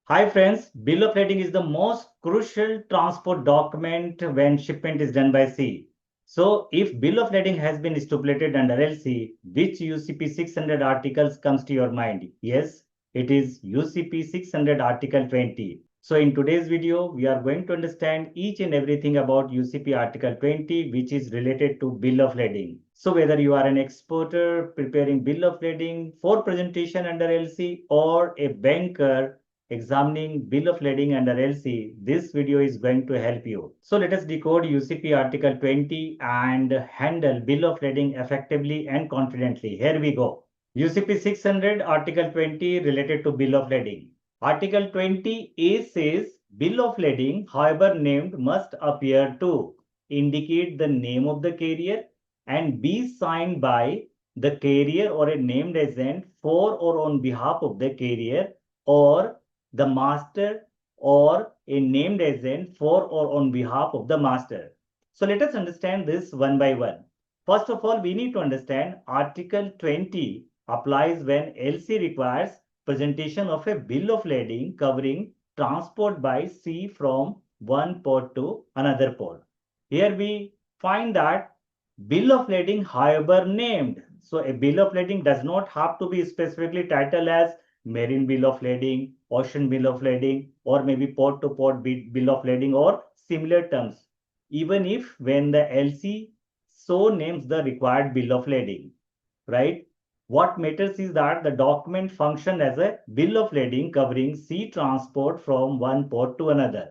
Hi friends, bill of lading is the most crucial transport document when shipment is done by sea. So if bill of lading has been stipulated under LC, which UCP 600 articles comes to your mind? Yes, it is UCP 600 article 20. So in today's video, we are going to understand each and everything about UCP article 20, which is related to bill of lading. So whether you are an exporter preparing bill of lading for presentation under LC or a banker examining bill of lading under LC, this video is going to help you. So let us decode UCP Article 20 and handle bill of lading effectively and confidently. Here we go. UCP 600 Article 20 related to bill of lading. Article 20A says bill of lading, however named, must appear to indicate the name of the carrier and be signed by the carrier or a named agent for or on behalf of the carrier or the master or a named agent for or on behalf of the master. So let us understand this one by one. First of all, we need to understand Article 20 applies when LC requires presentation of a bill of lading covering transport by sea from one port to another port. Here we find that bill of lading, however named. So a bill of lading does not have to be specifically titled as marine bill of lading, ocean bill of lading, or maybe port to port bill of lading or similar terms. Even if when the LC so names the required bill of lading, right? What matters is that the document function as a bill of lading covering sea transport from one port to another.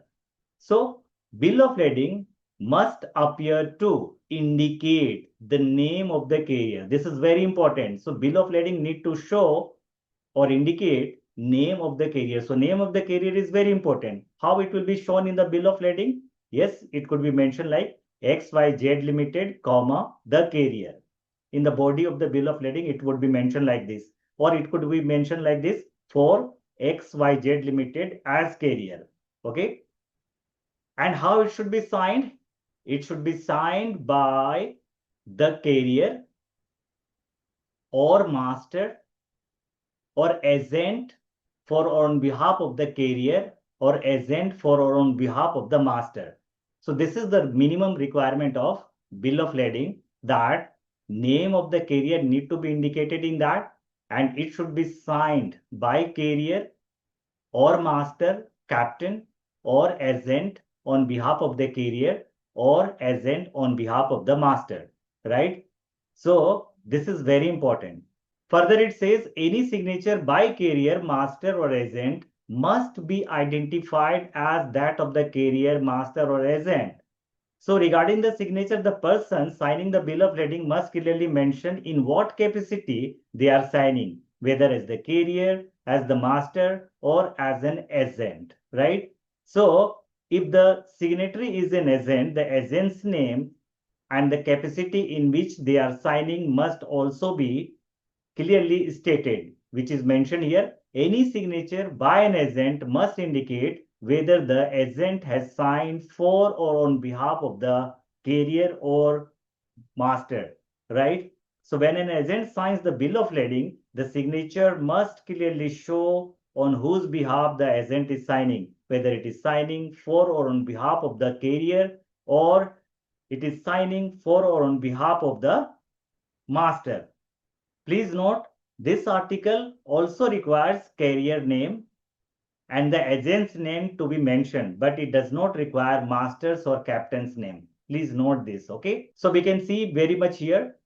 So, bill of lading must appear to indicate the name of the carrier. This is very important. So, bill of lading need to show or indicate name of the carrier. So, name of the carrier is very important. How it will be shown in the bill of lading? Yes, it could be mentioned like XYZ Limited, comma, the carrier. In the body of the bill of lading, it would be mentioned like this. Or it could be mentioned like this for XYZ Limited as carrier. Okay. And how it should be signed? It should be signed by the carrier or master or agent for or on behalf of the carrier or agent for or on behalf of the master. So this is the minimum requirement of bill of lading, that name of the carrier need to be indicated in that, and it should be signed by carrier or master, captain or agent on behalf of the carrier or agent on behalf of the master, right? So this is very important. Further, it says any signature by carrier, master or agent must be identified as that of the carrier, master or agent. So regarding the signature, the person signing the bill of lading must clearly mention in what capacity they are signing, whether as the carrier, as the master, or as an agent, right? So if the signatory is an agent, the agent's name and the capacity in which they are signing must also be clearly stated, which is mentioned here. Any signature by an agent must indicate whether the agent has signed for or on behalf of the carrier or master, right? So when an agent signs the bill of lading, the signature must clearly show on whose behalf the agent is signing, whether it is signing for or on behalf of the carrier or it is signing for or on behalf of the master. Please note, this article also requires carrier name and the agent's name to be mentioned, but it does not require master's or captain's name. Please note this, okay? So we can see very much here,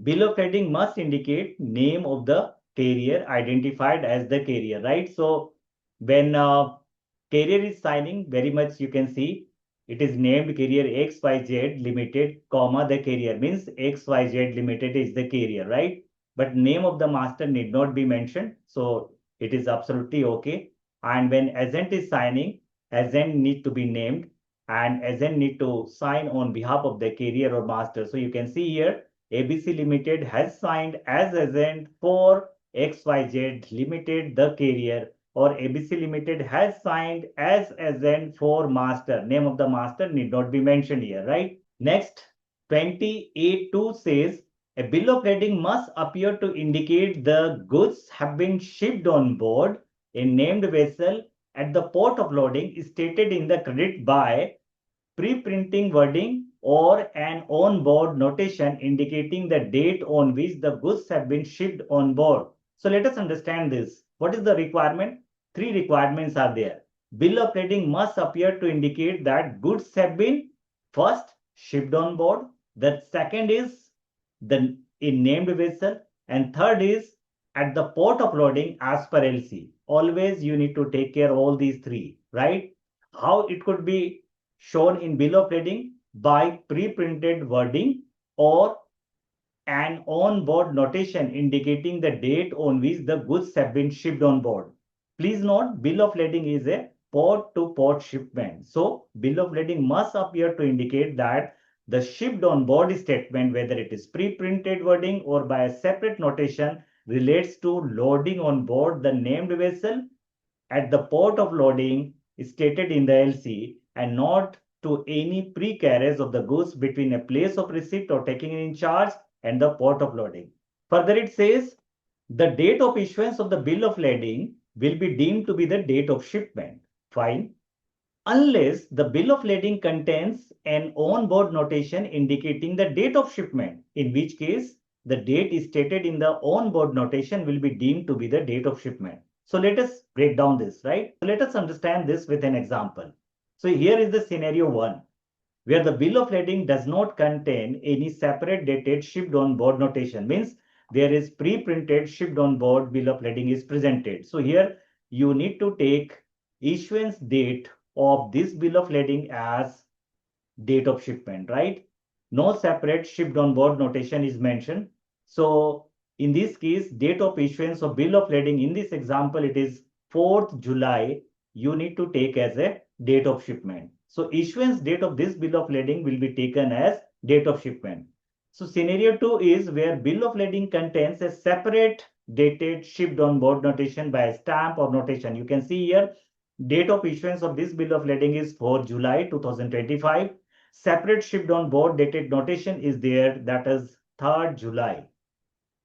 bill of lading must indicate name of the carrier identified as the carrier, right? So when carrier is signing, very much you can see it is named carrier XYZ Limited, comma, the carrier means XYZ Limited is the carrier, right? But name of the master need not be mentioned. So it is absolutely okay. And when agent is signing, agent need to be named and agent need to sign on behalf of the carrier or master. So you can see here, ABC Limited has signed as agent for XYZ Limited, the carrier, or ABC Limited has signed as agent for master. Name of the master need not be mentioned here, right? Next, 20A2 says a bill of lading must appear to indicate the goods have been shipped on board a named vessel at the port of loading is stated in the credit by pre-printing wording or an on-board notation indicating the date on which the goods have been shipped on board. So let us understand this. What is the requirement? Three requirements are there. Bill of lading must appear to indicate that goods have been first shipped on board. The second is the named vessel, and third is at the port of loading as per LC. Always you need to take care of all these three, right? How it could be shown in bill of lading? By pre-printed wording or an on-board notation indicating the date on which the goods have been shipped on board. Please note, bill of lading is a port-to-port shipment. So, bill of lading must appear to indicate that the shipped on board statement, whether it is pre-printed wording or by a separate notation, relates to loading on board the named vessel at the port of loading stated in the LC and not to any pre-carriage of the goods between a place of receipt or taking in charge and the port of loading. Further, it says the date of issuance of the bill of lading will be deemed to be the date of shipment. Fine. Unless the bill of lading contains an on-board notation indicating the date of shipment, in which case the date is stated in the on-board notation will be deemed to be the date of shipment. So let us break down this, right? So let us understand this with an example. So here is the scenario 1, where the bill of lading does not contain any separate dated shipped on board notation. Means there is pre-printed shipped on board bill of lading is presented. So here you need to take issuance date of this bill of lading as date of shipment, right? No separate shipped on board notation is mentioned. So in this case, date of issuance of bill of lading, in this example, it is 4th July. You need to take as a date of shipment. So issuance date of this bill of lading will be taken as date of shipment. So scenario 2 is where bill of lading contains a separate dated shipped on board notation by a stamp or notation. You can see here, date of issuance of this bill of lading is 4 July 2025. Separate shipped on board dated notation is there, that is 3rd July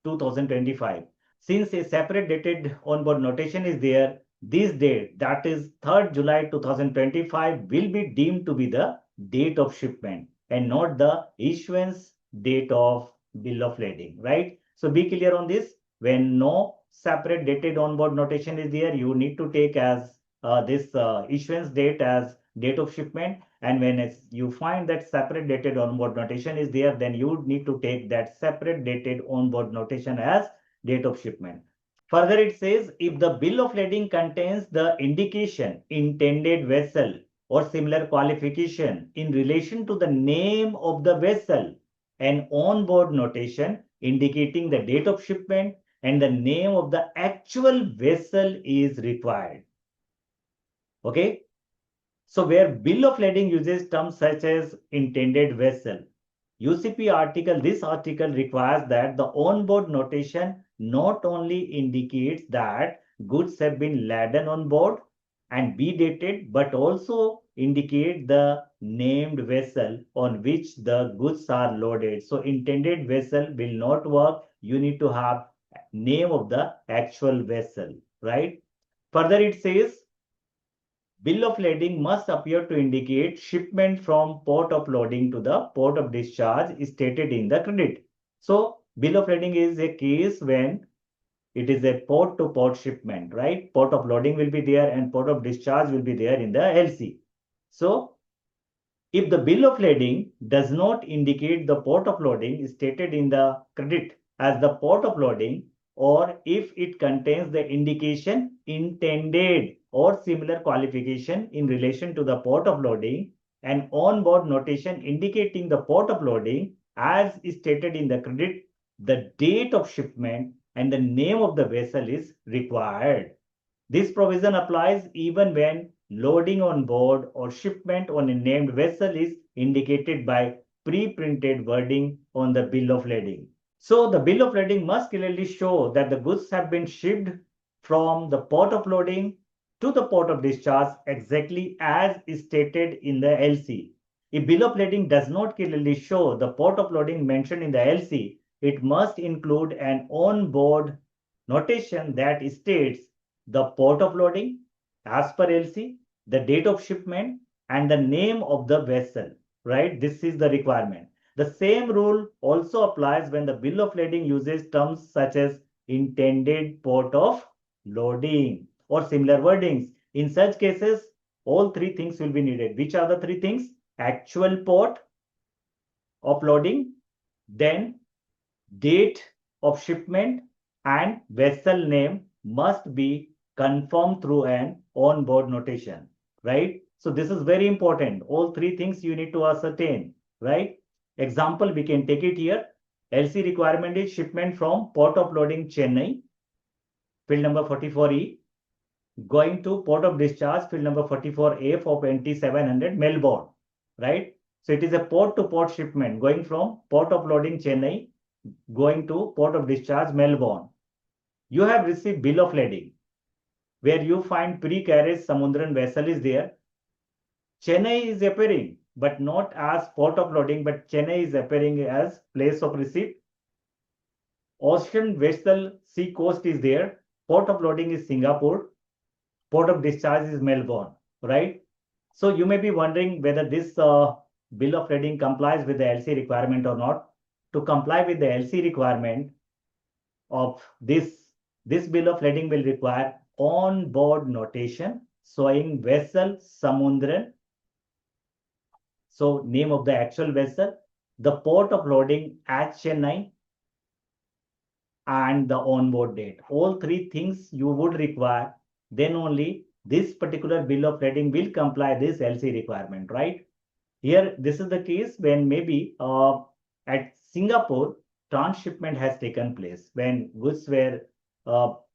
2025. Since a separate dated on board notation is there, this date, that is 3rd July 2025, will be deemed to be the date of shipment and not the issuance date of bill of lading, right? So be clear on this. When no separate dated on board notation is there, you need to take as this issuance date as date of shipment, and when you find that separate dated onboard notation is there, then you need to take that separate dated onboard notation as date of shipment. Further, it says if the bill of lading contains the indication intended vessel or similar qualification in relation to the name of the vessel, an onboard notation indicating the date of shipment and the name of the actual vessel is required. Okay. So where bill of lading uses terms such as intended vessel, UCP article, this article requires that the onboard notation not only indicates that goods have been laden on board and be dated, but also indicate the named vessel on which the goods are loaded. So intended vessel will not work. You need to have name of the actual vessel, right? Further, it says bill of lading must appear to indicate shipment from port of loading to the port of discharge stated in the credit. So bill of lading is a case when it is a port to port shipment, right? Port of loading will be there and port of discharge will be there in the LC. So if the bill of lading does not indicate the port of loading stated in the credit as the port of loading, or if it contains the indication intended or similar qualification in relation to the port of loading, an onboard notation indicating the port of loading as stated in the credit, the date of shipment and the name of the vessel is required. This provision applies even when loading on board or shipment on a named vessel is indicated by pre-printed wording on the bill of lading. So the bill of lading must clearly show that the goods have been shipped from the port of loading to the port of discharge exactly as stated in the LC. If bill of lading does not clearly show the port of loading mentioned in the LC, it must include an on-board notation that states the port of loading as per LC, the date of shipment, and the name of the vessel, right? This is the requirement. The same rule also applies when the bill of lading uses terms such as intended port of loading or similar wordings. In such cases, all three things will be needed. Which are the three things? Actual port of loading, then date of shipment, and vessel name must be confirmed through an on-board notation, right? So this is very important. All three things you need to ascertain, right? Example, we can take it here. LC requirement is shipment from port of loading Chennai, field number 44E, going to port of discharge, field number 44A for 2700 Melbourne, right? So it is a port-to-port shipment going from port of loading Chennai, going to port of discharge Melbourne. You have received bill of lading, where you find pre-carriage Samudran vessel is there. Chennai is appearing, but not as port of loading, but Chennai is appearing as place of receipt. Ocean vessel sea coast is there. Port of loading is Singapore. Port of discharge is Melbourne, right? So you may be wondering whether this bill of lading complies with the LC requirement or not. To comply with the LC requirement of this bill of lading will require on-board notation showing vessel Samudran. So name of the actual vessel, the port of loading at Chennai, and the on-board date. All three things you would require. Then only this particular bill of lading will comply this LC requirement, right? Here, this is the case when maybe at Singapore, transshipment has taken place when goods were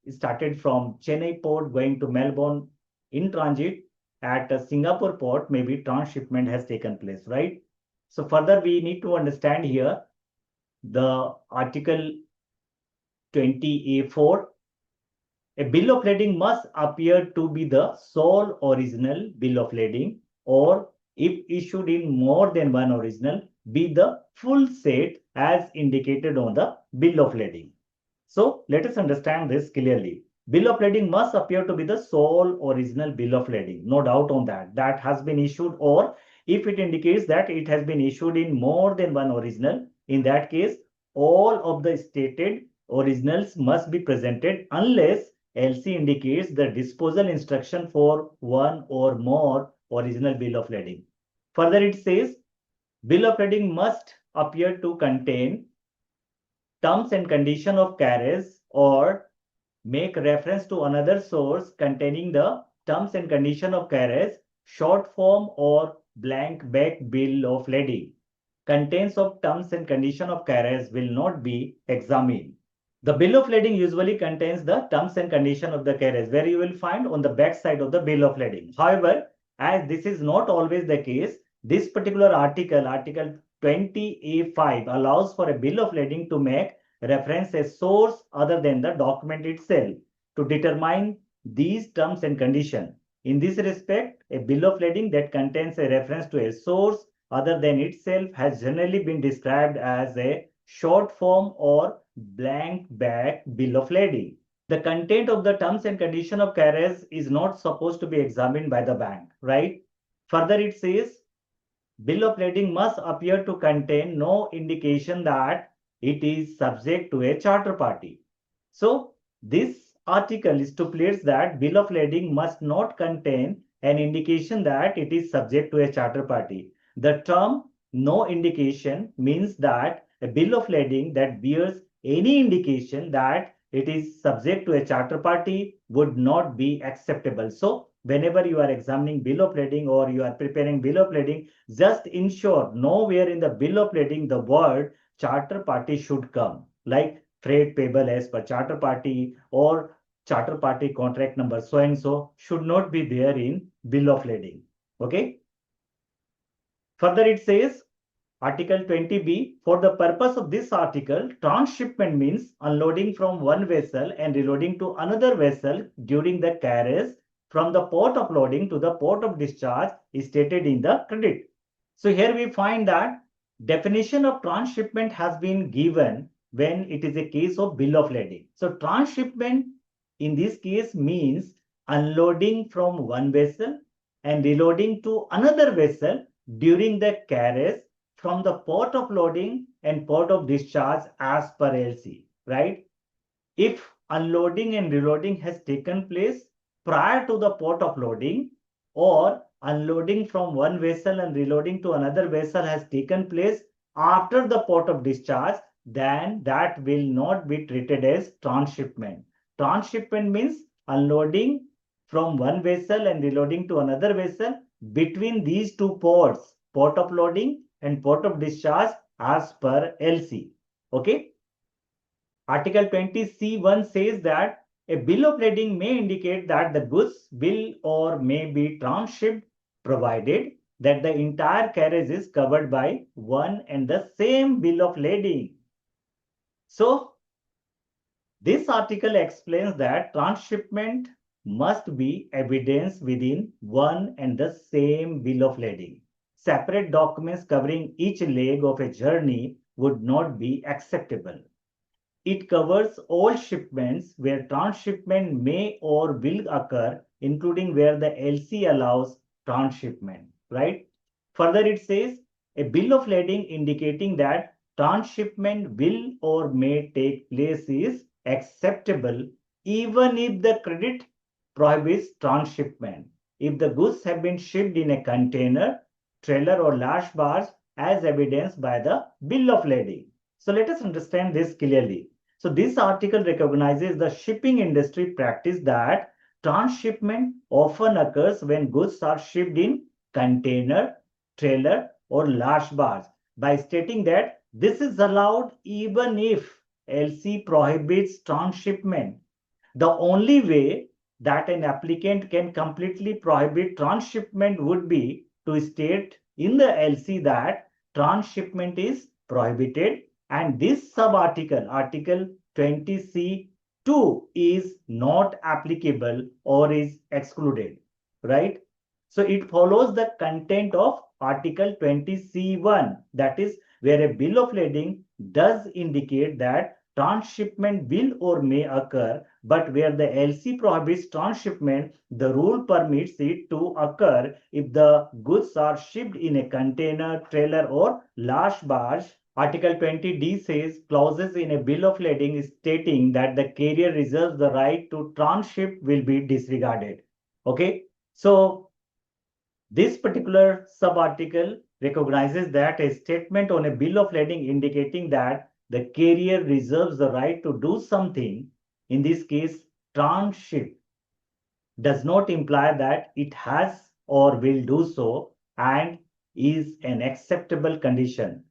started from Chennai port going to Melbourne in transit at a Singapore port, maybe transshipment has taken place, right? So further, we need to understand here the Article 20A4. A bill of lading must appear to be the sole original bill of lading, or if issued in more than one original, be the full set as indicated on the bill of lading. So let us understand this clearly. Bill of lading must appear to be the sole original bill of lading. No doubt on that. That has been issued, or if it indicates that it has been issued in more than one original, in that case, all of the stated originals must be presented unless LC indicates the disposal instruction for one or more original bill of lading. Further, it says bill of lading must appear to contain terms and condition of carriage or make reference to another source containing the terms and condition of carriage, short form or blank back bill of lading. Contents of terms and condition of carriage will not be examined. The bill of lading usually contains the terms and condition of the carriage, where you will find on the back side of the bill of lading. However, as this is not always the case, this particular article, Article 20A5, allows for a bill of lading to make reference a source other than the document itself to determine these terms and conditions. In this respect, a bill of lading that contains a reference to a source other than itself has generally been described as a short form or blank back bill of lading. The content of the terms and condition of carriage is not supposed to be examined by the bank, right? Further, it says bill of lading must appear to contain no indication that it is subject to a charter party. So this article stipulates that bill of lading must not contain an indication that it is subject to a charter party. The term no indication means that a bill of lading that bears any indication that it is subject to a charter party would not be acceptable. So whenever you are examining bill of lading or you are preparing bill of lading, just ensure nowhere in the bill of lading the word charter party should come, like freight payable as per charter party or charter party contract number so and so should not be there in bill of lading. Okay. Further, it says Article 20B, for the purpose of this article, transshipment means unloading from one vessel and reloading to another vessel during the carriage from the port of loading to the port of discharge is stated in the credit. So here we find that definition of transshipment has been given when it is a case of bill of lading. So transshipment in this case means unloading from one vessel and reloading to another vessel during the carriage from the port of loading and port of discharge as per LC, right? If unloading and reloading has taken place prior to the port of loading, or unloading from one vessel and reloading to another vessel has taken place after the port of discharge, then that will not be treated as transshipment. Transshipment means unloading from one vessel and reloading to another vessel between these two ports, port of loading and port of discharge as per LC. Okay. Article 20C1 says that a bill of lading may indicate that the goods will or may be transshipped provided that the entire carriage is covered by one and the same bill of lading. So, this article explains that transshipment must be evidenced within one and the same bill of lading. Separate documents covering each leg of a journey would not be acceptable. It covers all shipments where transshipment may or will occur, including where the LC allows transshipment, right? Further, it says a bill of lading indicating that transshipment will or may take place is acceptable even if the credit prohibits transshipment. If the goods have been shipped in a container, trailer, or large barge as evidenced by the bill of lading. So let us understand this clearly. So this article recognizes the shipping industry practice that transshipment often occurs when goods are shipped in container, trailer, or large barge by stating that this is allowed even if LC prohibits transshipment. The only way that an applicant can completely prohibit transshipment would be to state in the LC that transshipment is prohibited, and this sub-article, Article 20C2, is not applicable or is excluded, right? So it follows the content of Article 20C1, that is where a bill of lading does indicate that transshipment will or may occur, but where the LC prohibits transshipment, the rule permits it to occur if the goods are shipped in a container, trailer, or large barge. Article 20D says clauses in a bill of lading stating that the carrier reserves the right to transship will be disregarded. Okay, so this particular sub-article recognizes that a statement on a bill of lading indicating that the carrier reserves the right to do something, in this case transship, does not imply that it has or will do so and is an acceptable condition.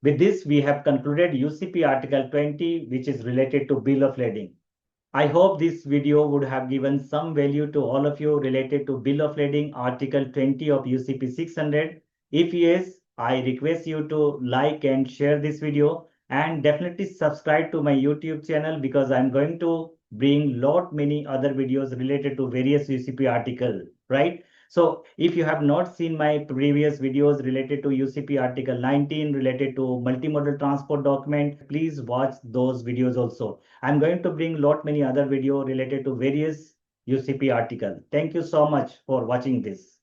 With this, we have concluded UCP Article 20, which is related to bill of lading. I hope this video would have given some value to all of you related to bill of lading Article 20 of UCP 600. If yes, I request you to like and share this video, and definitely subscribe to my YouTube channel because I'm going to bring lot many other videos related to various UCP article, right? So if you have not seen my previous videos related to UCP Article 19 related to multimodal transport document, please watch those videos also. I'm going to bring lot many other video related to various UCP article. Thank you so much for watching this.